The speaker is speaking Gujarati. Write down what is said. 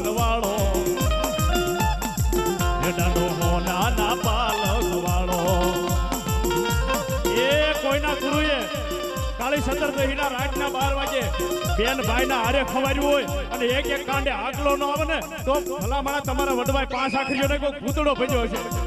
પાલક વાળો એડાનો હોનાના પાલક વાળો એ કોઈના ગુરુએ કાળી 17 રાતના 12 વાગે બેન ભાઈના હારે ખવાર્યું હોય અને એક કાંડે આગલો ન આવે ને તો ભલા મારા તમારા વડવાય 5 આખરીઓને કોઈ ભૂતડો ભેજો હશે